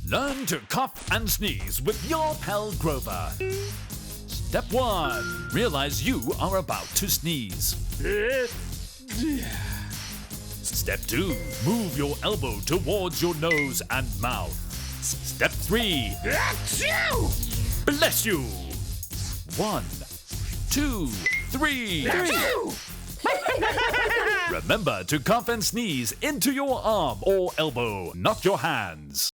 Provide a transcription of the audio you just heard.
Learn to cough and sneeze with your pal Grover. Step 1. Realize you are about to sneeze. Step 2. Move your elbow towards your nose and mouth. Step 3. Bless you. 1, 2, 3. Remember to cough and sneeze into your arm or elbow, not your hands.